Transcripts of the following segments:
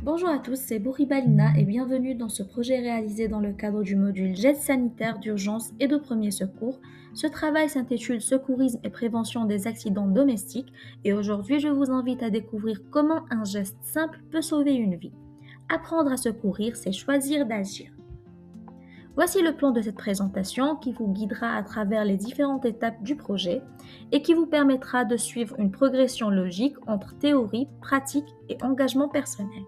Bonjour à tous, c'est Bouriba Lina et bienvenue dans ce projet réalisé dans le cadre du module Gestes sanitaires d'urgence et de premier secours. Ce travail s'intitule Secourisme et prévention des accidents domestiques et aujourd'hui je vous invite à découvrir comment un geste simple peut sauver une vie. Apprendre à secourir, c'est choisir d'agir. Voici le plan de cette présentation qui vous guidera à travers les différentes étapes du projet et qui vous permettra de suivre une progression logique entre théorie, pratique et engagement personnel.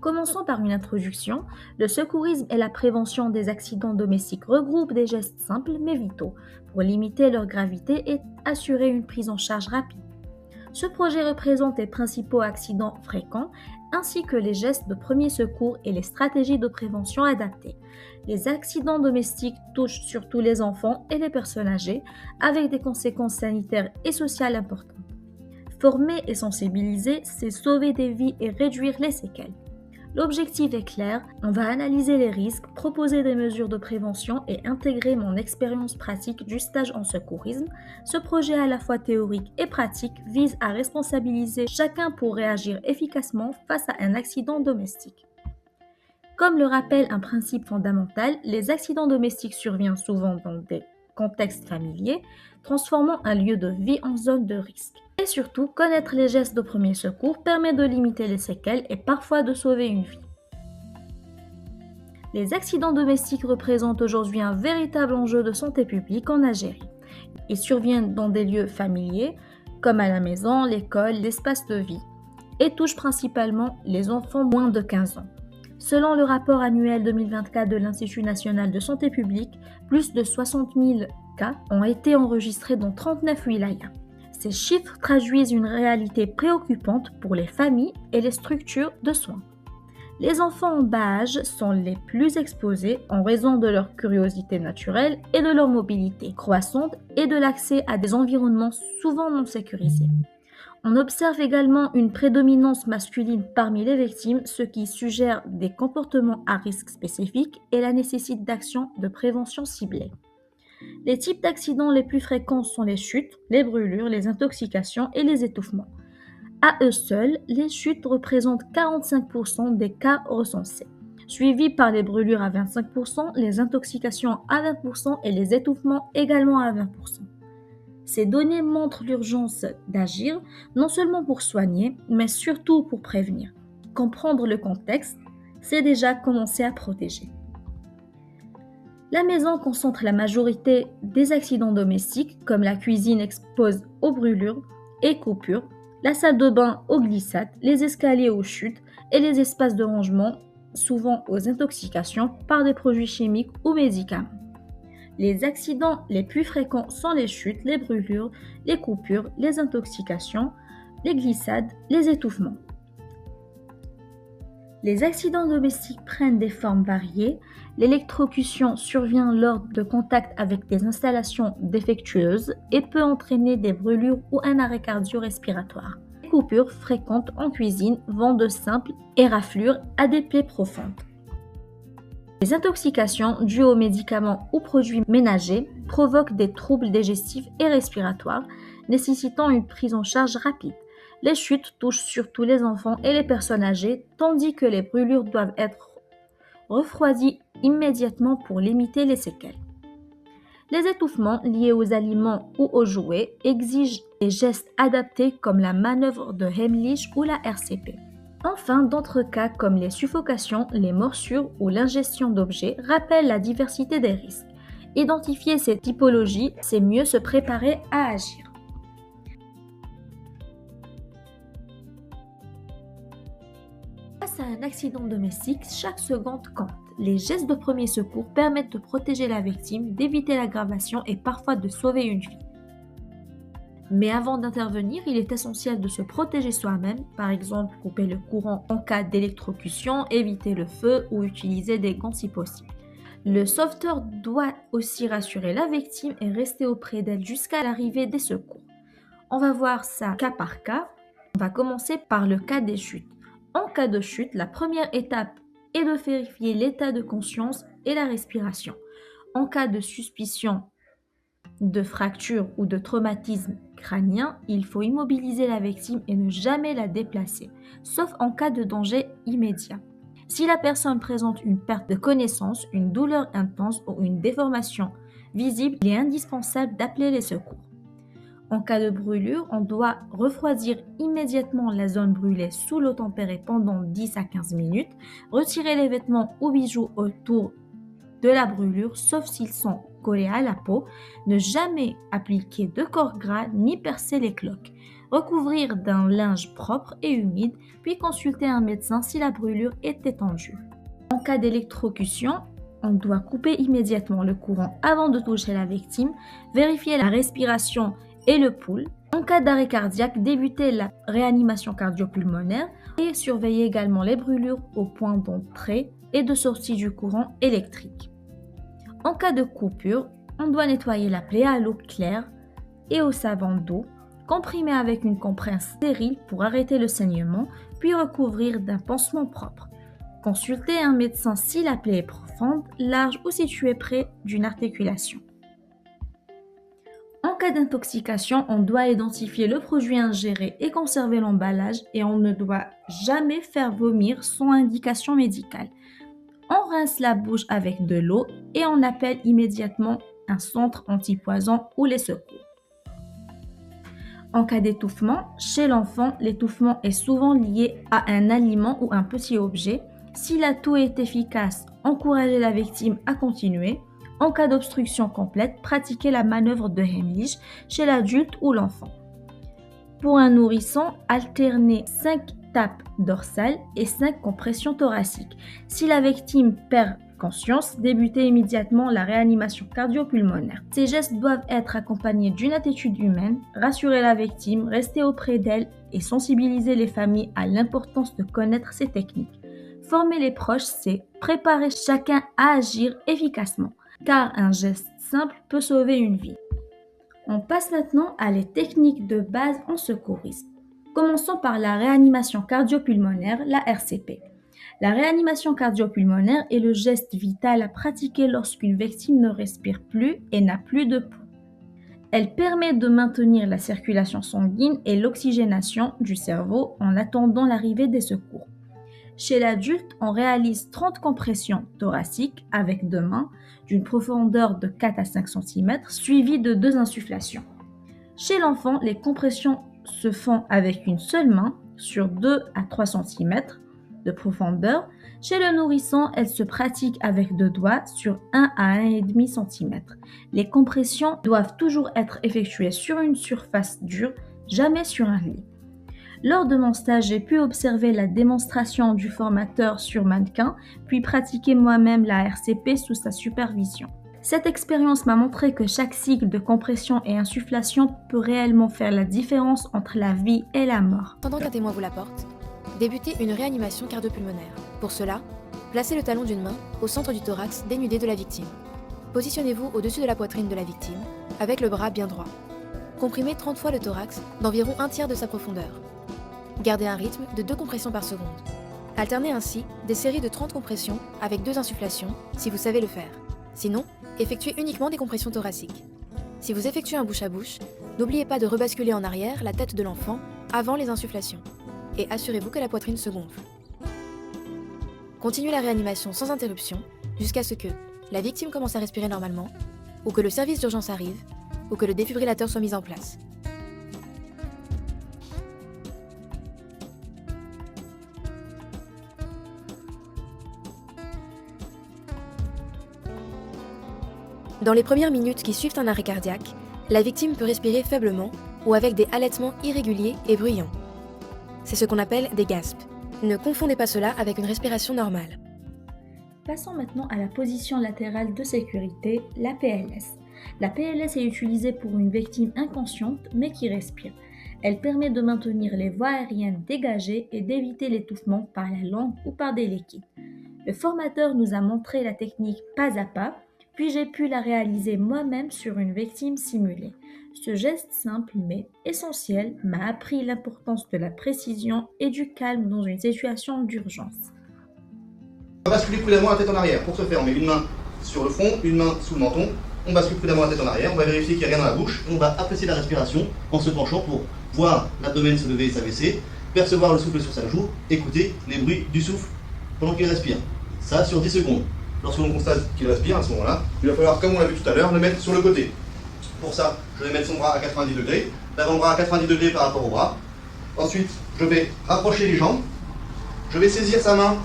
Commençons par une introduction. Le secourisme et la prévention des accidents domestiques regroupent des gestes simples mais vitaux pour limiter leur gravité et assurer une prise en charge rapide. Ce projet représente les principaux accidents fréquents ainsi que les gestes de premier secours et les stratégies de prévention adaptées. Les accidents domestiques touchent surtout les enfants et les personnes âgées avec des conséquences sanitaires et sociales importantes. Former et sensibiliser, c'est sauver des vies et réduire les séquelles. L'objectif est clair, on va analyser les risques, proposer des mesures de prévention et intégrer mon expérience pratique du stage en secourisme. Ce projet à la fois théorique et pratique vise à responsabiliser chacun pour réagir efficacement face à un accident domestique. Comme le rappelle un principe fondamental, les accidents domestiques surviennent souvent dans des contextes familiers, transformant un lieu de vie en zone de risque. Et surtout, connaître les gestes de premier secours permet de limiter les séquelles et parfois de sauver une vie. Les accidents domestiques représentent aujourd'hui un véritable enjeu de santé publique en Algérie. Ils surviennent dans des lieux familiers, comme à la maison, l'école, l'espace de vie, et touchent principalement les enfants moins de 15 ans. Selon le rapport annuel 2024 de l'Institut national de santé publique, plus de 60 000 cas ont été enregistrés dans 39 wilayas. Ces chiffres traduisent une réalité préoccupante pour les familles et les structures de soins. Les enfants en bas âge sont les plus exposés en raison de leur curiosité naturelle et de leur mobilité croissante et de l'accès à des environnements souvent non sécurisés. On observe également une prédominance masculine parmi les victimes, ce qui suggère des comportements à risque spécifiques et la nécessité d'actions de prévention ciblées. Les types d'accidents les plus fréquents sont les chutes, les brûlures, les intoxications et les étouffements. À eux seuls, les chutes représentent 45% des cas recensés, suivis par les brûlures à 25%, les intoxications à 20% et les étouffements également à 20%. Ces données montrent l'urgence d'agir, non seulement pour soigner, mais surtout pour prévenir. Comprendre le contexte, c'est déjà commencer à protéger. La maison concentre la majorité des accidents domestiques, comme la cuisine expose aux brûlures et coupures, la salle de bain aux glissades, les escaliers aux chutes et les espaces de rangement, souvent aux intoxications par des produits chimiques ou médicaments. Les accidents les plus fréquents sont les chutes, les brûlures, les coupures, les intoxications, les glissades, les étouffements. Les accidents domestiques prennent des formes variées. L'électrocution survient lors de contact avec des installations défectueuses et peut entraîner des brûlures ou un arrêt cardio-respiratoire. Les coupures fréquentes en cuisine vont de simples éraflures à des plaies profondes. Les intoxications dues aux médicaments ou produits ménagers provoquent des troubles digestifs et respiratoires, nécessitant une prise en charge rapide. Les chutes touchent surtout les enfants et les personnes âgées, tandis que les brûlures doivent être refroidies immédiatement pour limiter les séquelles. Les étouffements liés aux aliments ou aux jouets exigent des gestes adaptés comme la manœuvre de Heimlich ou la RCP. Enfin, d'autres cas comme les suffocations, les morsures ou l'ingestion d'objets rappellent la diversité des risques. Identifier ces typologies, c'est mieux se préparer à agir. Face à un accident domestique, chaque seconde compte. Les gestes de premier secours permettent de protéger la victime, d'éviter l'aggravation et parfois de sauver une vie. Mais avant d'intervenir, il est essentiel de se protéger soi-même, par exemple couper le courant en cas d'électrocution, éviter le feu ou utiliser des gants si possible. Le sauveteur doit aussi rassurer la victime et rester auprès d'elle jusqu'à l'arrivée des secours. On va voir ça cas par cas. On va commencer par le cas des chutes. En cas de chute, la première étape est de vérifier l'état de conscience et la respiration. En cas de suspicion de fracture ou de traumatisme crânien, il faut immobiliser la victime et ne jamais la déplacer, sauf en cas de danger immédiat. Si la personne présente une perte de connaissance, une douleur intense ou une déformation visible, il est indispensable d'appeler les secours. En cas de brûlure, on doit refroidir immédiatement la zone brûlée sous l'eau tempérée pendant 10 à 15 minutes, retirer les vêtements ou bijoux autour de la brûlure, sauf s'ils sont collés à la peau, ne jamais appliquer de corps gras ni percer les cloques, recouvrir d'un linge propre et humide, puis consulter un médecin si la brûlure est étendue. En cas d'électrocution, on doit couper immédiatement le courant avant de toucher la victime, vérifier la respiration et le pouls. En cas d'arrêt cardiaque, débuter la réanimation cardio-pulmonaire et surveiller également les brûlures au point d'entrée et de sortie du courant électrique. En cas de coupure, on doit nettoyer la plaie à l'eau claire et au savon d'eau, comprimer avec une compresse stérile pour arrêter le saignement, puis recouvrir d'un pansement propre. Consulter un médecin si la plaie est profonde, large ou située près d'une articulation. En cas d'intoxication, on doit identifier le produit ingéré et conserver l'emballage et on ne doit jamais faire vomir sans indication médicale. On rince la bouche avec de l'eau et on appelle immédiatement un centre antipoison ou les secours. En cas d'étouffement, chez l'enfant, l'étouffement est souvent lié à un aliment ou un petit objet. Si la toux est efficace, encouragez la victime à continuer. En cas d'obstruction complète, pratiquez la manœuvre de Heimlich chez l'adulte ou l'enfant. Pour un nourrisson, alternez 5 tapes dorsales et 5 compressions thoraciques. Si la victime perd conscience, débutez immédiatement la réanimation cardio-pulmonaire. Ces gestes doivent être accompagnés d'une attitude humaine, rassurer la victime, rester auprès d'elle et sensibiliser les familles à l'importance de connaître ces techniques. Former les proches, c'est préparer chacun à agir efficacement, car un geste simple peut sauver une vie. On passe maintenant à les techniques de base en secourisme. Commençons par la réanimation cardio-pulmonaire, la RCP. La réanimation cardio-pulmonaire est le geste vital à pratiquer lorsqu'une victime ne respire plus et n'a plus de pouls. Elle permet de maintenir la circulation sanguine et l'oxygénation du cerveau en attendant l'arrivée des secours. Chez l'adulte, on réalise 30 compressions thoraciques avec 2 mains d'une profondeur de 4 à 5 cm suivies de 2 insufflations. Chez l'enfant, les compressions se font avec une seule main sur 2 à 3 cm de profondeur. Chez le nourrisson, elles se pratiquent avec 2 doigts sur 1 à 1,5 cm. Les compressions doivent toujours être effectuées sur une surface dure, jamais sur un lit. Lors de mon stage, j'ai pu observer la démonstration du formateur sur mannequin, puis pratiquer moi-même la RCP sous sa supervision. Cette expérience m'a montré que chaque cycle de compression et insufflation peut réellement faire la différence entre la vie et la mort. Pendant qu'un témoin vous l'apporte, débutez une réanimation cardio-pulmonaire. Pour cela, placez le talon d'une main au centre du thorax dénudé de la victime. Positionnez-vous au-dessus de la poitrine de la victime, avec le bras bien droit. Comprimez 30 fois le thorax d'environ 1/3 de sa profondeur. Gardez un rythme de 2 compressions par seconde. Alternez ainsi des séries de 30 compressions avec 2 insufflations si vous savez le faire. Sinon, effectuez uniquement des compressions thoraciques. Si vous effectuez un bouche à bouche, n'oubliez pas de rebasculer en arrière la tête de l'enfant avant les insufflations et assurez-vous que la poitrine se gonfle. Continuez la réanimation sans interruption jusqu'à ce que la victime commence à respirer normalement, ou que le service d'urgence arrive, ou que le défibrillateur soit mis en place. Dans les premières minutes qui suivent un arrêt cardiaque, la victime peut respirer faiblement ou avec des halètements irréguliers et bruyants. C'est ce qu'on appelle des gaspes. Ne confondez pas cela avec une respiration normale. Passons maintenant à la position latérale de sécurité, la PLS. La PLS est utilisée pour une victime inconsciente mais qui respire. Elle permet de maintenir les voies aériennes dégagées et d'éviter l'étouffement par la langue ou par des liquides. Le formateur nous a montré la technique pas à pas, puis j'ai pu la réaliser moi-même sur une victime simulée. Ce geste simple mais essentiel m'a appris l'importance de la précision et du calme dans une situation d'urgence. On va basculer prudemment la tête en arrière. Pour ce faire, on met une main sur le front, une main sous le menton on bascule prudemment la tête en arrière, on va vérifier qu'il n'y a rien dans la bouche, et on va apprécier la respiration en se penchant pour voir l'abdomen se lever et s'abaisser, percevoir le souffle sur sa joue, écouter les bruits du souffle pendant qu'il respire. Ça sur 10 secondes. Lorsque l'on constate qu'il respire à ce moment-là, il va falloir, comme on l'a vu tout à l'heure, le mettre sur le côté. Pour ça, je vais mettre son bras à 90 degrés, l'avant-bras à 90 degrés par rapport au bras. Ensuite, je vais rapprocher les jambes, je vais saisir sa main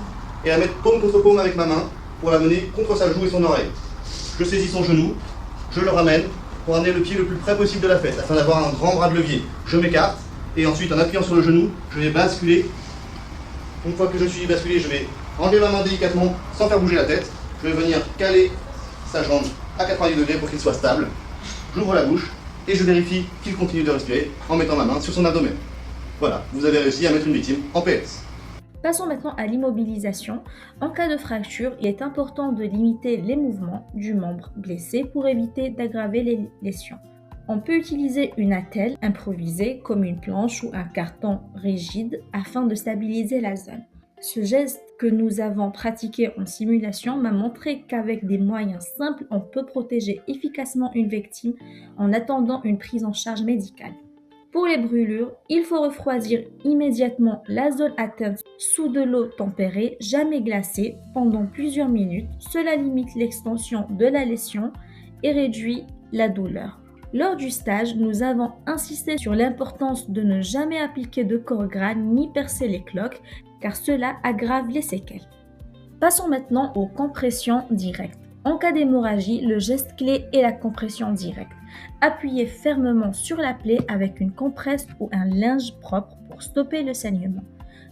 et la mettre paume contre paume avec ma main pour la mener contre sa joue et son oreille. Je saisis son genou, je le ramène pour amener le pied le plus près possible de la fesse afin d'avoir un grand bras de levier. Je m'écarte et ensuite en appuyant sur le genou, je vais basculer. Une fois que je suis basculé, je vais enlever ma main délicatement sans faire bouger la tête. Je vais venir caler sa jambe à 90 degrés pour qu'il soit stable. J'ouvre la bouche et je vérifie qu'il continue de respirer en mettant ma main sur son abdomen. Voilà, vous avez réussi à mettre une victime en PS. Passons maintenant à l'immobilisation. En cas de fracture, il est important de limiter les mouvements du membre blessé pour éviter d'aggraver les lésions. On peut utiliser une attelle improvisée comme une planche ou un carton rigide afin de stabiliser la zone. Ce geste que nous avons pratiqué en simulation m'a montré qu'avec des moyens simples, on peut protéger efficacement une victime en attendant une prise en charge médicale. Pour les brûlures, il faut refroidir immédiatement la zone atteinte sous de l'eau tempérée, jamais glacée, pendant plusieurs minutes. Cela limite l'extension de la lésion et réduit la douleur. Lors du stage, nous avons insisté sur l'importance de ne jamais appliquer de corps-gras ni percer les cloques, car cela aggrave les séquelles. Passons maintenant aux compressions directes. En cas d'hémorragie, le geste clé est la compression directe. Appuyez fermement sur la plaie avec une compresse ou un linge propre pour stopper le saignement.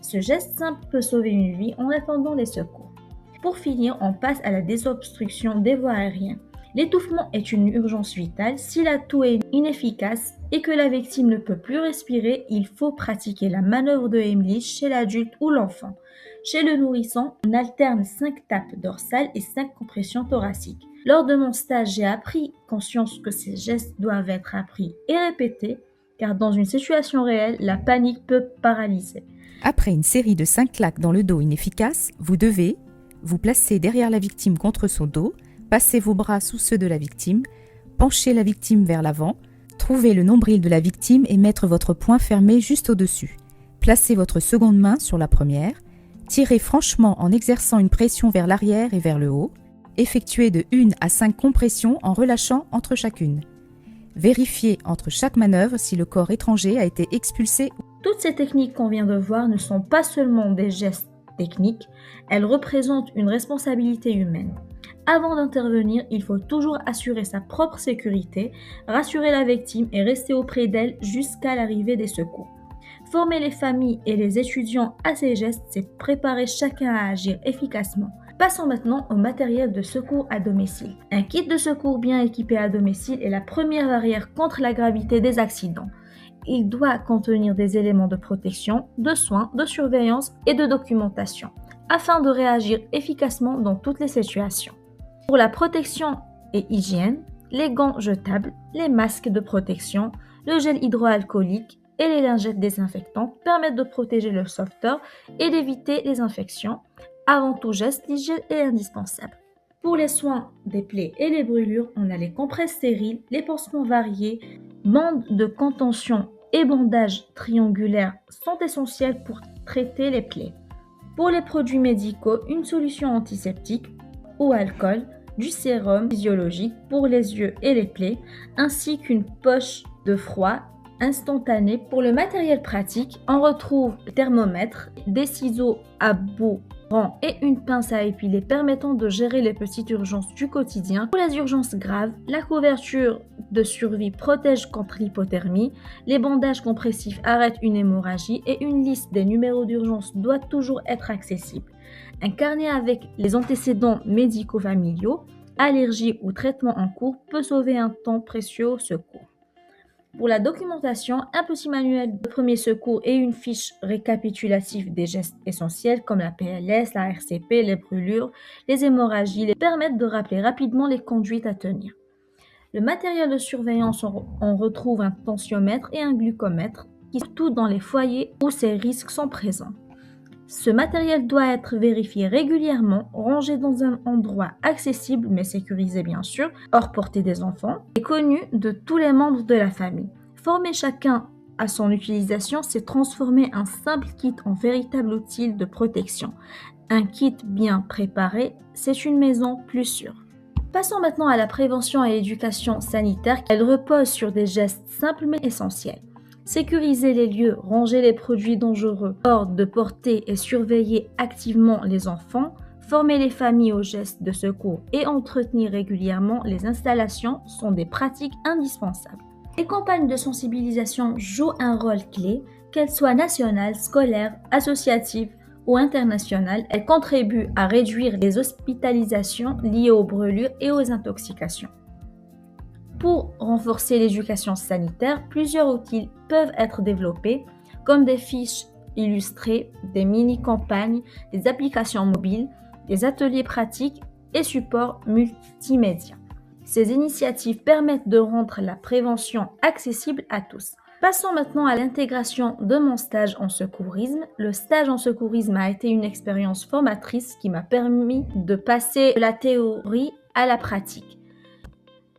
Ce geste simple peut sauver une vie en attendant les secours. Pour finir, on passe à la désobstruction des voies aériennes. L'étouffement est une urgence vitale. Si la toux est inefficace et que la victime ne peut plus respirer, il faut pratiquer la manœuvre de Heimlich chez l'adulte ou l'enfant. Chez le nourrisson, on alterne 5 tapes dorsales et 5 compressions thoraciques. Lors de mon stage, j'ai pris conscience que ces gestes doivent être appris et répétés, car dans une situation réelle, la panique peut paralyser. Après une série de 5 claques dans le dos inefficaces, vous devez vous placer derrière la victime contre son dos, passer vos bras sous ceux de la victime, pencher la victime vers l'avant, trouver le nombril de la victime et mettre votre poing fermé juste au-dessus. Placez votre seconde main sur la première, tirez franchement en exerçant une pression vers l'arrière et vers le haut, effectuez de 1 à 5 compressions en relâchant entre chacune. Vérifiez entre chaque manœuvre si le corps étranger a été expulsé. Toutes ces techniques qu'on vient de voir ne sont pas seulement des gestes techniques, elles représentent une responsabilité humaine. Avant d'intervenir, il faut toujours assurer sa propre sécurité, rassurer la victime et rester auprès d'elle jusqu'à l'arrivée des secours. Former les familles et les étudiants à ces gestes, c'est préparer chacun à agir efficacement. Passons maintenant au matériel de secours à domicile. Un kit de secours bien équipé à domicile est la première barrière contre la gravité des accidents. Il doit contenir des éléments de protection, de soins, de surveillance et de documentation, afin de réagir efficacement dans toutes les situations. Pour la protection et hygiène, les gants jetables, les masques de protection, le gel hydroalcoolique et les lingettes désinfectantes permettent de protéger le sauveteur et d'éviter les infections. Avant tout geste, l'hygiène est indispensable. Pour les soins des plaies et les brûlures, on a les compresses stériles, les pansements variés, bandes de contention et bandages triangulaires sont essentiels pour traiter les plaies. Pour les produits médicaux, une solution antiseptique ou alcool, du sérum physiologique pour les yeux et les plaies, ainsi qu'une poche de froid instantané. Pour le matériel pratique, on retrouve le thermomètre, des ciseaux à bout rond et une pince à épiler permettant de gérer les petites urgences du quotidien. Pour les urgences graves, la couverture de survie protège contre l'hypothermie, les bandages compressifs arrêtent une hémorragie et une liste des numéros d'urgence doit toujours être accessible. Un carnet avec les antécédents médico-familiaux, allergies ou traitements en cours peut sauver un temps précieux au secours. Pour la documentation, un petit manuel de premier secours et une fiche récapitulative des gestes essentiels comme la PLS, la RCP, les brûlures, les hémorragies permettent de rappeler rapidement les conduites à tenir. Le matériel de surveillance, on retrouve un tensiomètre et un glucomètre qui sont tous dans les foyers où ces risques sont présents. Ce matériel doit être vérifié régulièrement, rangé dans un endroit accessible mais sécurisé bien sûr, hors portée des enfants, et connu de tous les membres de la famille. Former chacun à son utilisation, c'est transformer un simple kit en véritable outil de protection. Un kit bien préparé, c'est une maison plus sûre. Passons maintenant à la prévention et l'éducation sanitaire. Elle repose sur des gestes simples mais essentiels. Sécuriser les lieux, ranger les produits dangereux hors de portée et surveiller activement les enfants, former les familles aux gestes de secours et entretenir régulièrement les installations sont des pratiques indispensables. Les campagnes de sensibilisation jouent un rôle clé, qu'elles soient nationales, scolaires, associatives ou internationales. Elles contribuent à réduire les hospitalisations liées aux brûlures et aux intoxications. Pour renforcer l'éducation sanitaire, plusieurs outils peuvent être développés, comme des fiches illustrées, des mini-campagnes, des applications mobiles, des ateliers pratiques et supports multimédia. Ces initiatives permettent de rendre la prévention accessible à tous. Passons maintenant à l'intégration de mon stage en secourisme. Le stage en secourisme a été une expérience formatrice qui m'a permis de passer de la théorie à la pratique.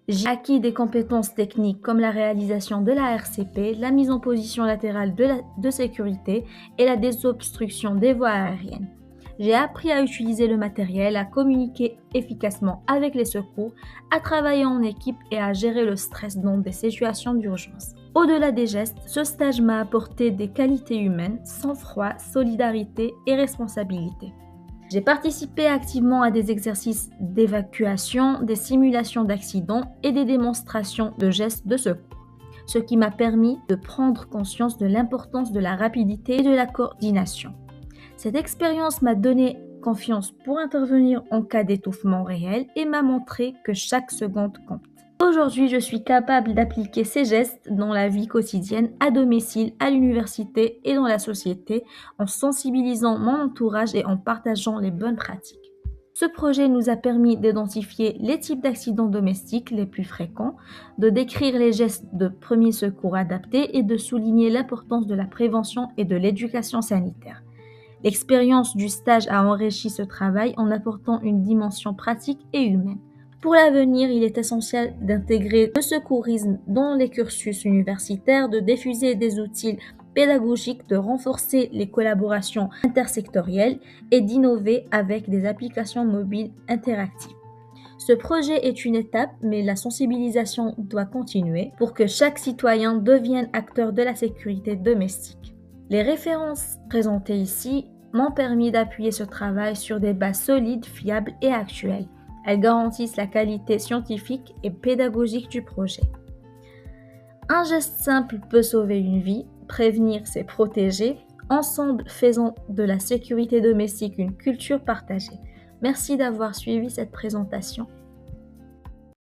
J'ai acquis des compétences techniques comme la réalisation de la RCP, la mise en position latérale de sécurité et la désobstruction des voies aériennes. J'ai appris à utiliser le matériel, à communiquer efficacement avec les secours, à travailler en équipe et à gérer le stress dans des situations d'urgence. Au-delà des gestes, ce stage m'a apporté des qualités humaines, sang-froid, solidarité et responsabilité. J'ai participé activement à des exercices d'évacuation, des simulations d'accidents et des démonstrations de gestes de secours, ce qui m'a permis de prendre conscience de l'importance de la rapidité et de la coordination. Cette expérience m'a donné confiance pour intervenir en cas d'étouffement réel et m'a montré que chaque seconde compte. Aujourd'hui, je suis capable d'appliquer ces gestes dans la vie quotidienne, à domicile, à l'université et dans la société, en sensibilisant mon entourage et en partageant les bonnes pratiques. Ce projet nous a permis d'identifier les types d'accidents domestiques les plus fréquents, de décrire les gestes de premier secours adaptés et de souligner l'importance de la prévention et de l'éducation sanitaire. L'expérience du stage a enrichi ce travail en apportant une dimension pratique et humaine. Pour l'avenir, il est essentiel d'intégrer le secourisme dans les cursus universitaires, de diffuser des outils pédagogiques, de renforcer les collaborations intersectorielles et d'innover avec des applications mobiles interactives. Ce projet est une étape, mais la sensibilisation doit continuer pour que chaque citoyen devienne acteur de la sécurité domestique. Les références présentées ici m'ont permis d'appuyer ce travail sur des bases solides, fiables et actuelles. Elles garantissent la qualité scientifique et pédagogique du projet. Un geste simple peut sauver une vie, prévenir c'est protéger. Ensemble, faisons de la sécurité domestique une culture partagée. Merci d'avoir suivi cette présentation.